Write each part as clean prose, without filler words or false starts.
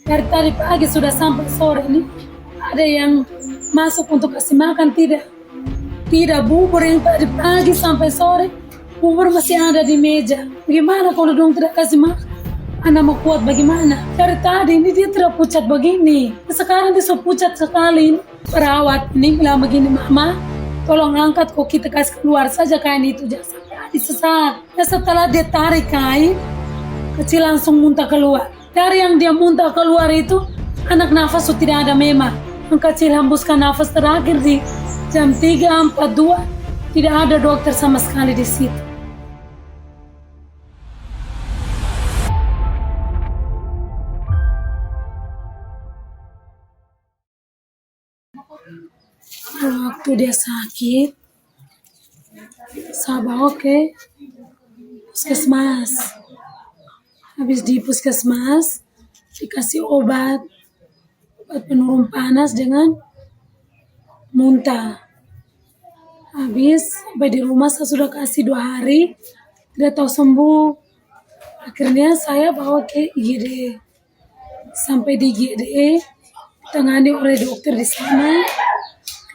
Dari tadi pagi sudah sampai sore ini. Ada yang masuk untuk kasih makan, tidak. Tidak, bubur yang tadi pagi sampai sore, bubur masih ada di meja. Bagaimana kalau dong tidak kasih makan? Anak mau kuat bagaimana? Dari tadi ini dia tidak pucat begini. Sekarang dia so pucat sekali. Perawat ini bilang begini, Mama, tolong angkat kok kita kasih keluar saja kain itu. Jangan sampai habis sesak. Ya setelah dia tarik kain, kecil langsung muntah keluar. Dari yang dia muntah keluar itu, anak nafas sudah tidak ada memang. Yang kecil hembuskan nafas terakhir di jam 3.42. Tidak ada dokter sama sekali di situ. Waktu dia sakit, saya bawa ke puskesmas. Habis di puskesmas, dikasih obat penurun panas dengan muntah. Habis sampai di rumah saya sudah kasih 2 hari, tidak tahu sembuh. Akhirnya saya bawa ke IGD. Sampai di IGD, ditangani oleh dokter di sana.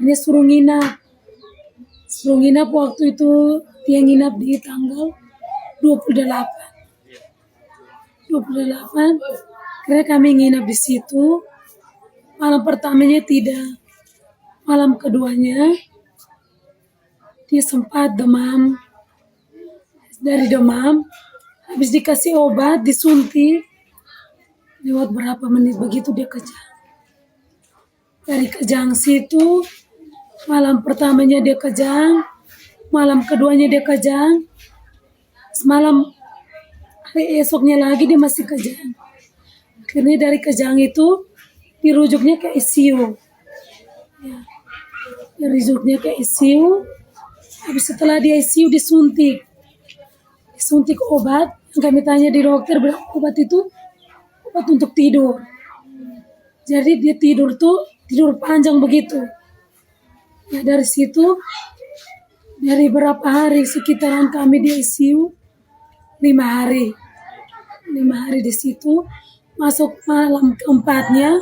Dia suruh nginap. Waktu itu dia nginap di tanggal 28. Karena kami nginap di situ. Malam pertamanya tidak. Malam keduanya dia sempat demam. Dari demam, habis dikasih obat, disuntik. Lewat berapa menit begitu dia kejang. Dari kejang situ, malam pertamanya dia kejang, malam keduanya dia kejang, semalam hari esoknya lagi dia masih kejang. Akhirnya dari kejang itu dirujuknya ke ICU. Ya, dirujuknya ke ICU. Habis setelah di ICU disuntik obat. Yang kami tanya di dokter, bilang obat itu obat untuk tidur. Jadi dia tidur panjang begitu. Ya dari situ, dari berapa hari sekitaran kami di ICU, 5 hari. 5 hari di situ. Masuk malam keempatnya,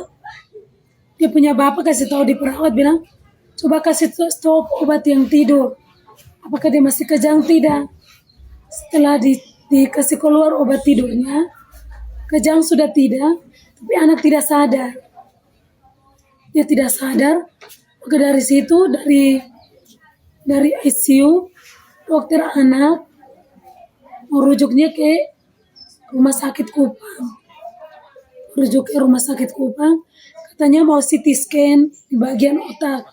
dia punya bapak kasih tahu di perawat, bilang, coba kasih stop obat yang tidur. Apakah dia masih kejang? Tidak. Setelah dikasih keluar obat tidurnya, kejang sudah tidak, tapi anak tidak sadar. Dia tidak sadar. Maka dari situ, dari ICU, dokter anak merujuknya ke rumah sakit Kupang. Katanya mau CT scan di bagian otak.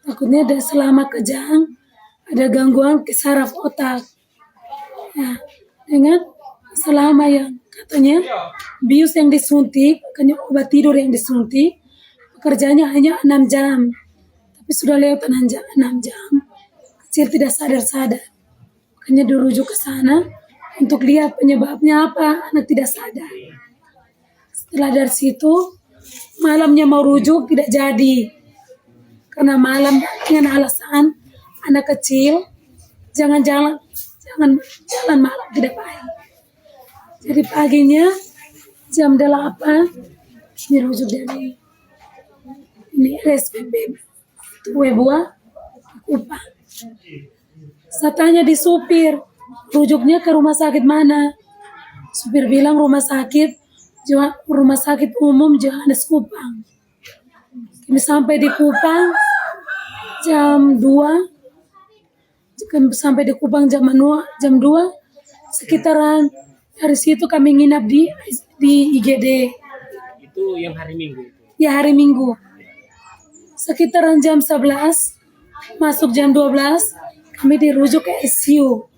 Takutnya selama kejang ada gangguan ke saraf otak. Ya, dengan selama yang katanya bius yang disuntik, makanya obat tidur yang disuntik, pekerjaannya hanya 6 jam. Tapi sudah lewat 6 jam. Kecil tidak sadar. Makanya dirujuk ke sana untuk lihat penyebabnya apa, anak tidak sadar. Setelah dari situ, malamnya mau rujuk tidak jadi. Karena malam dengan alasan anak kecil jangan jalan malam, tidak baik. Jadi paginya jam 8 dirujuk dari RSPP Tuwebua Kupang. Saya tanya di supir, rujuknya ke rumah sakit mana? Supir bilang rumah sakit umum Johannes Kupang. Kami sampai di Kupang jam 2. Sampai di Kupang jam 2. Sekitaran dari situ kami nginap di IGD. Itu yang hari Minggu? Ya, hari Minggu. Sekitaran jam 11, masuk jam 12, kami dirujuk ke ICU.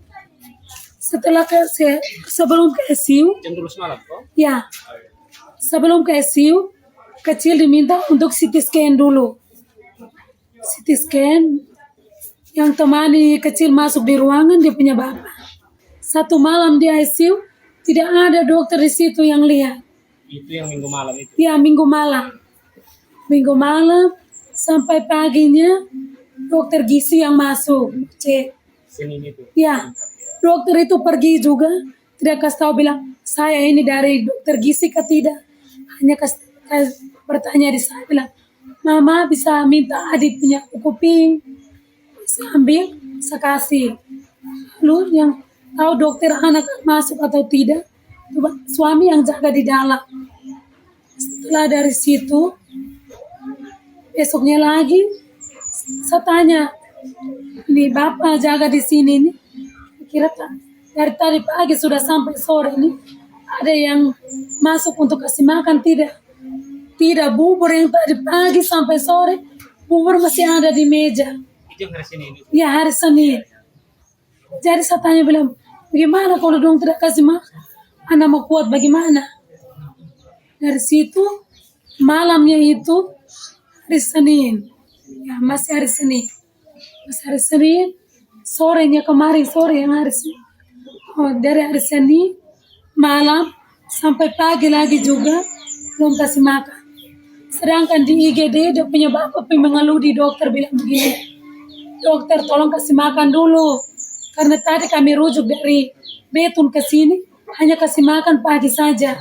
Sebelum ke ICU, jam 12 malam kok? Ya, sebelum ke ICU, kecil diminta untuk CT scan dulu. CT scan, yang temani kecil masuk di ruangan dia punya bapak. 1 malam di ICU, tidak ada dokter di situ yang lihat. Itu yang Minggu malam itu? Ya, Minggu malam sampai paginya dokter gizi yang masuk. Senin itu? Ya, dokter itu pergi juga, tidak kasih tahu, bilang saya ini dari dokter gizi ke tidak. hanya bertanya di saya bilang, mama bisa minta adik punya kuping, saya ambil, saya kasih. Lalu yang tahu dokter anak masuk atau tidak, suami yang jaga di dalam. Setelah dari situ, besoknya lagi, saya tanya, ini bapak jaga di sini nih, kira dari tadi pagi sudah sampai sore ini, ada yang masuk untuk kasih makan tidak? Tidak, bubur yang tadi pagi sampai sore, bubur masih ada di meja. Itu yang hari Senin itu. Ya hari Senin. Jadi saya tanya bilang, bagaimana kalau dong tidak kasih makan? Anak mau kuat bagaimana? Dari situ malamnya itu hari Senin. Ya masih hari Senin. Masih hari Senin. Sorenya kemarin sore yang hari Senin. Oh, dari hari Senin malam sampai pagi lagi juga belum kasih makan. Sedangkan di IGD dia punya bapak mengeluh di dokter bilang begini, dokter tolong kasih makan dulu. Karena tadi kami rujuk dari Betun ke sini, hanya kasih makan pagi saja.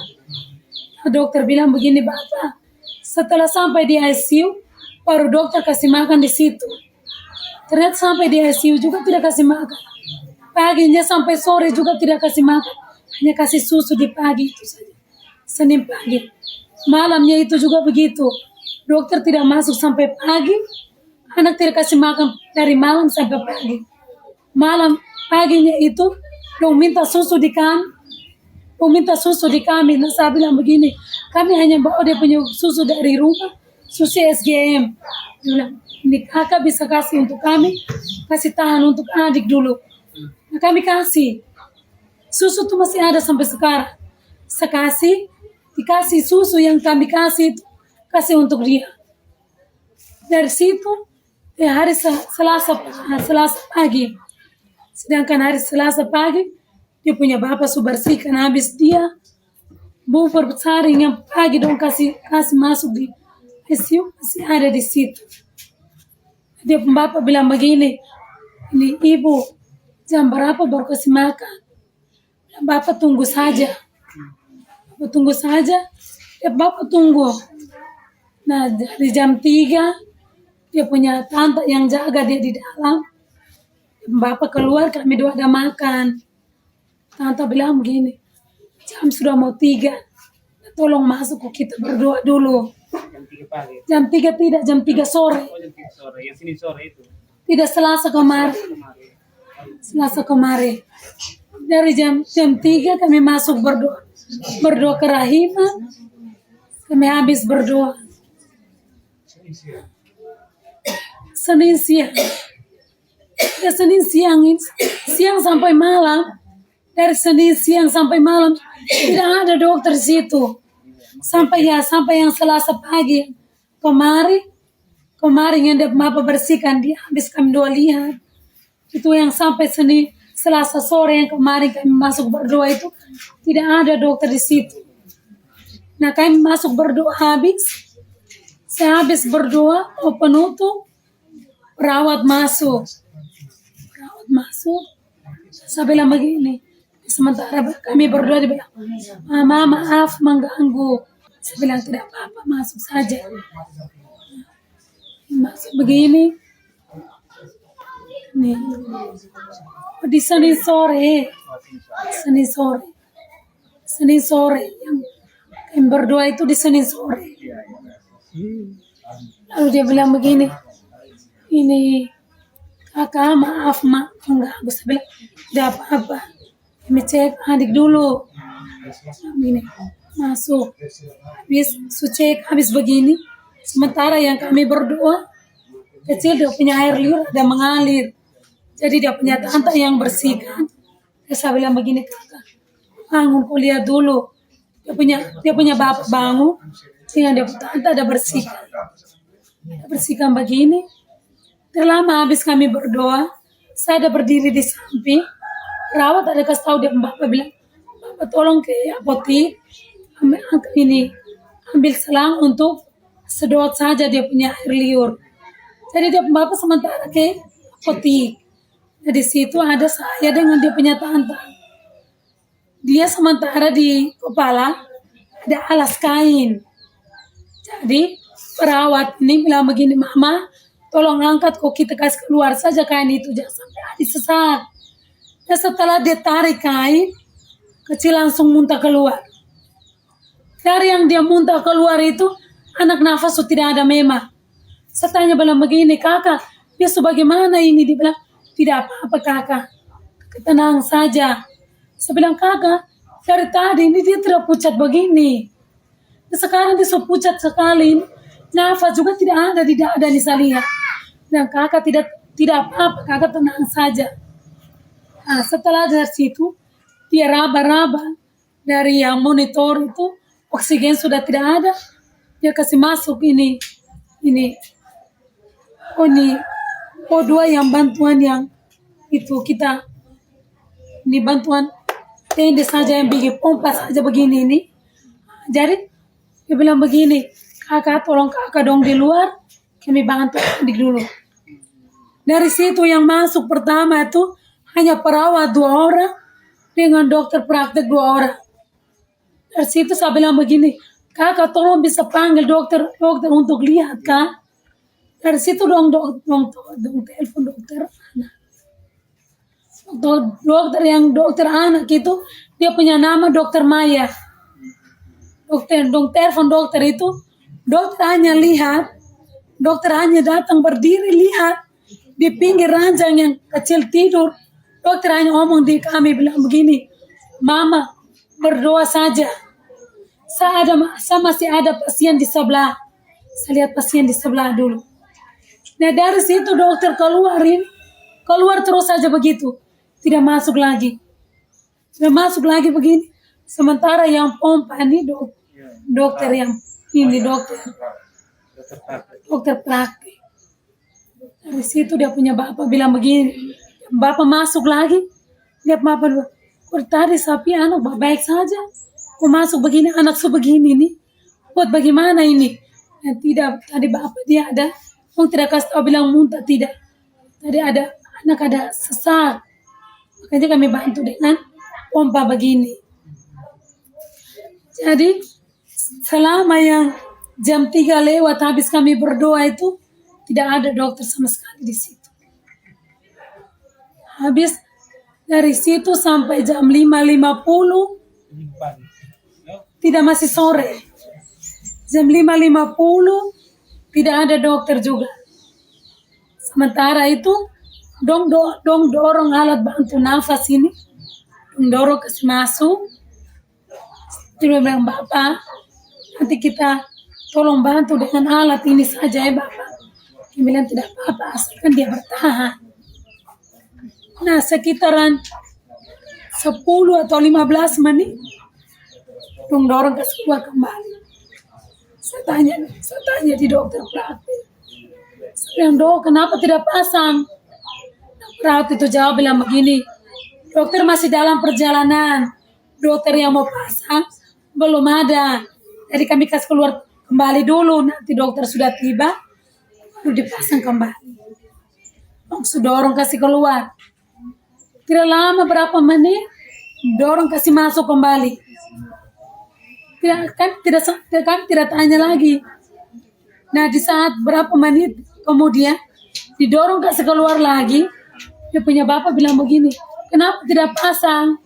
Dokter bilang begini, bapak, setelah sampai di ICU, baru dokter kasih makan di situ. Ternyata sampai di ICU juga tidak kasih makan. Paginya sampai sore juga tidak kasih makan. Hanya kasih susu di pagi itu saja. Senin pagi. Malamnya itu juga begitu. Dokter tidak masuk sampai pagi. Anak tidak kasih makan dari malam sampai pagi. Malam paginya itu dong minta susu di kami. Minta susu di kami. Nah saya bilang begini, kami hanya bawa dia punya susu dari rumah, susu SGM. Dia bilang, ini kakak bisa kasih untuk kami, kasih tahan untuk adik dulu. Nah, kami kasih. Susu itu masih ada sampai sekarang. Saya kasih, dikasih susu yang kami kasih itu, kasih untuk dia. Dari situ, hari Selasa pagi. Sedangkan hari Selasa pagi, dia punya bapak bersihkan habis dia buffer saring yang pagi dong kasih masuk di ICU masih ada di situ. Dia bapak bilang begini, ini ibu jam berapa baru kasih makan? Bapak tunggu saja. Bapak tunggu saja. Bapak tunggu. Nah dari jam 3 dia punya tante yang jaga dia di dalam. Bapak keluar, kami dua ada makan. Tante bilang begini, jam sudah mau 3. Tolong masuk kita berdoa dulu. Jam 3 pagi. Jam 3 tidak, jam 3 sore. Oh, jam 3 sore. Yang Senin sore itu. Tidak, Selasa kemarin. Selasa kemarin. Dari jam 3 kami masuk berdoa. Berdoa ke Rahima. Kami habis berdoa. Senin siang. Ya Senin siang sampai malam. Dari Senin siang sampai malam tidak ada dokter di situ. Sampai yang Selasa pagi kemarin yang dia bapak bersihkan dia habis kami doa lihat. Itu yang sampai Selasa sore yang kemarin kami masuk berdoa itu tidak ada dokter di situ. Nah kami masuk berdoa habis. Saya habis berdoa, penutup, perawat masuk. Saya bilang begini, sementara kami berdoa dia bilang, mama maaf mengganggu. Saya bilang tidak apa-apa, masuk saja. Masuk begini. Nih. Di Senin sore yang kami berdoa itu di Senin sore. Lalu dia bilang begini, ini kakak maaf mengganggu. Saya bilang tidak apa-apa, kami cek adik dulu. Begini masuk, habis begini. Sementara yang kami berdoa kecil dia punya air liur ada mengalir. Jadi dia punya tante yang bersihkan. Saya bilang begini kakak, bangun kau lihat dulu. Dia punya bapak bangun, dengan dia punya tante ada bersihkan. Dia bersihkan begini. Terlama habis kami berdoa, saya ada berdiri di samping. Perawat ada kasih tahu dia bapak bilang, bapak tolong ke apotek ambil selang untuk sedot saja dia punya air liur. Jadi dia bapak sementara ke apotek. Nah, di situ ada saya dengan dia punya tante. Dia sementara di kepala ada alas kain. Jadi perawat ini bilang begini, Mama, tolong angkat kok kita kasih keluar saja kain itu, jangan sampai Adi sesat. Dan setelah dia tarik kain, kecil langsung muntah keluar. Dari yang dia muntah keluar itu, anak nafas sudah tidak ada memang. Saya tanya bilang begini, kakak, dia sebagaimana ini? Dia bilang, tidak apa-apa kakak, tenang saja. Saya bilang, kakak, dari tadi ini dia tidak pucat begini. Dan sekarang dia so pucat sekali. Nafas juga tidak ada di dada di saya lihat. Dan kakak tidak apa-apa, kakak tenang saja. Nah, setelah dari situ, dia raba-raba dari yang monitor itu, oksigen sudah tidak ada. Dia kasih masuk ini O2 yang bantuan yang itu kita, ini bantuan tenda saja yang bikin pompa saja begini ini. Jadi dia bilang begini, kakak tolong kakak dong di luar, kami bantu di dulu. Dari situ yang masuk pertama itu hanya perawat 2 orang dengan dokter praktek 2 orang. Dari situ saya bilang begini, kakak tolong bisa panggil dokter untuk lihat kan. Dari situ dong telepon dokter anak. Dokter anak itu dia punya nama Dokter Maya. Telepon dokter itu, dokter hanya lihat, dokter hanya datang berdiri lihat di pinggir ranjang yang kecil tidur. Dokter hanya ngomong di kami bilang begini, Mama berdoa saja. Saya masih ada pasien di sebelah. Saya lihat pasien di sebelah dulu. Nah dari situ dokter keluar terus saja begitu, tidak masuk lagi begini. Sementara yang pompa ini dokter yang ini dokter praktek. Dari situ dia punya bapak bilang begini, bapak masuk lagi, dia bapak tadi sapi anak baik saja, kok masuk begini anak sebegini nih, buat bagaimana ini? Dan tidak, tadi bapak dia ada. Tidak kasih tahu bilang muntah tidak. Tadi ada anak ada sesak. Makanya kami bantu dengan pompa begini. Jadi selama yang jam 3 lewat habis kami berdoa itu tidak ada dokter sama sekali di situ. Habis dari situ sampai jam 5.50 tidak masih sore. Jam 5.50 tidak ada dokter juga. Sementara itu, dong dorong alat bantu nafas ini, dorong kasih masuk. Dia bilang, Bapak, nanti kita tolong bantu dengan alat ini saja ya Bapak. Dia bilang tidak apa-apa, asalkan dia bertahan. Nah, sekitaran 10 atau 15 menit, dorong kasih keluar kembali. Saya tanya di dokter praktek. Saya bilang, Dok, kenapa tidak pasang? Perawat itu jawab bilang begini, dokter masih dalam perjalanan. Dokter yang mau pasang belum ada. Jadi kami kasih keluar kembali dulu. Nanti dokter sudah tiba, baru dipasang kembali. Sudah dorong kasih keluar. Tidak lama berapa menit, dorong kasih masuk kembali. Tidak tanya lagi. Nah di saat berapa menit kemudian didorong kasih keluar lagi, dia punya bapak bilang begini, kenapa tidak pasang?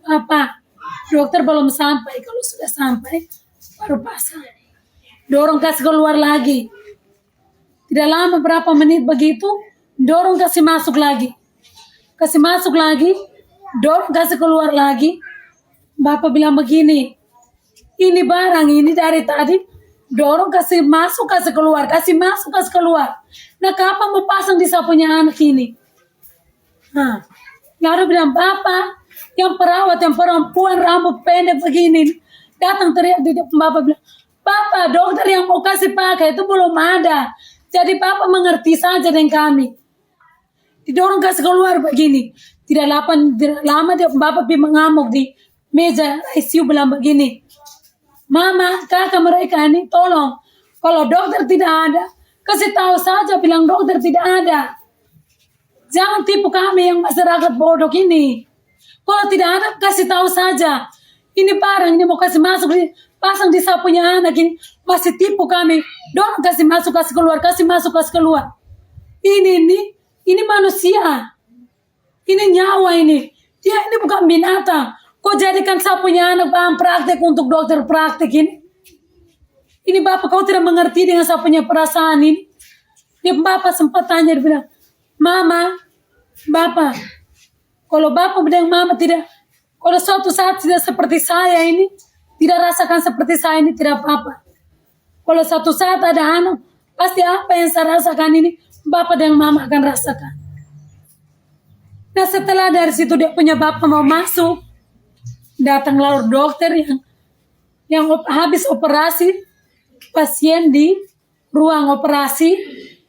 Apa? Dokter belum sampai. Kalau sudah sampai baru pasang. Dorong kasih keluar lagi. Tidak lama berapa menit begitu, dorong kasih masuk lagi. Dorong kasih keluar lagi. Bapak bilang begini, ini barang ini dari tadi dorong kasih masuk kasih keluar. Nah kapan mau pasang di sapunya anak ini? Nah, lalu bilang Bapak, yang perawat yang perempuan rambut pendek begini datang teriak di depan Bapak bilang, Bapak dokter yang mau kasih pakai itu belum ada. Jadi Bapak mengerti saja dengan kami. Didorong kasih keluar begini. Tidak lama dia Bapak mengamuk di meja ICU bilang begini, Mama, kakak mereka ini tolong, kalau dokter tidak ada, kasih tahu saja bilang dokter tidak ada. Jangan tipu kami yang masyarakat bodoh ini. Kalau tidak ada, kasih tahu saja. Ini barang, ini mau kasih masuk. pasang di saya punya anak ini, masih tipu kami. Dorong kasih masuk, kasih keluar, kasih masuk, kasih keluar. Ini manusia. Ini nyawa ini. Dia ini bukan binatang. Kau jadikan saya punya anak bahan praktek untuk dokter praktek ini. Ini Bapak, kau tidak mengerti dengan saya punya perasaan ini. Dia Bapak sempat tanya, dia bilang, Mama, Bapak, kalau Bapak bilang Mama tidak, kalau suatu saat tidak seperti saya ini, tidak rasakan seperti saya ini, tidak apa-apa. Kalau suatu saat ada anak, pasti apa yang saya rasakan ini, Bapak dan Mama akan rasakan. Nah setelah dari situ dia punya Bapak mau masuk, datang lalu dokter yang habis operasi, pasien di ruang operasi,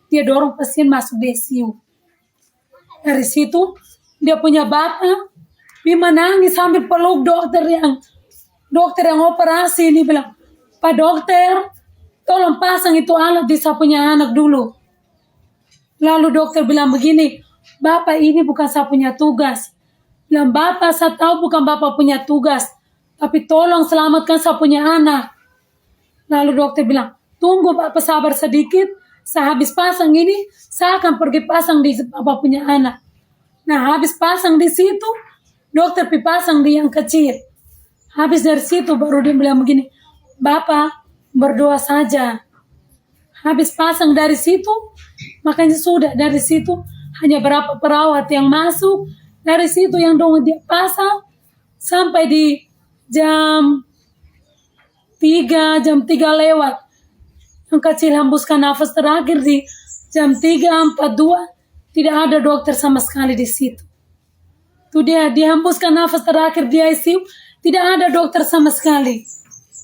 dia dorong pasien masuk di ICU. Dari situ dia punya Bapak, dia menangis sambil peluk dokter yang operasi ini, bilang, Pak dokter, tolong pasang itu alat di saya punya anak dulu. Lalu dokter bilang begini, Bapak ini bukan saya punya tugas. Bilang, Bapak saya tahu bukan Bapak punya tugas, tapi tolong selamatkan saya punya anak. Lalu dokter bilang, tunggu Bapak sabar sedikit, saya habis pasang ini, saya akan pergi pasang di Bapak punya anak. Nah habis pasang di situ, dokter pi pasang di yang kecil. Habis dari situ baru dia bilang begini, Bapak berdoa saja. Habis pasang dari situ, makanya sudah dari situ hanya berapa perawat yang masuk. Dari situ yang dong dia pasang sampai di jam 3 lewat. Yang kecil hembuskan nafas terakhir di jam 3:42. Tidak ada dokter sama sekali di situ. Tuh dia hembuskan nafas terakhir di ICU. Tidak ada dokter sama sekali.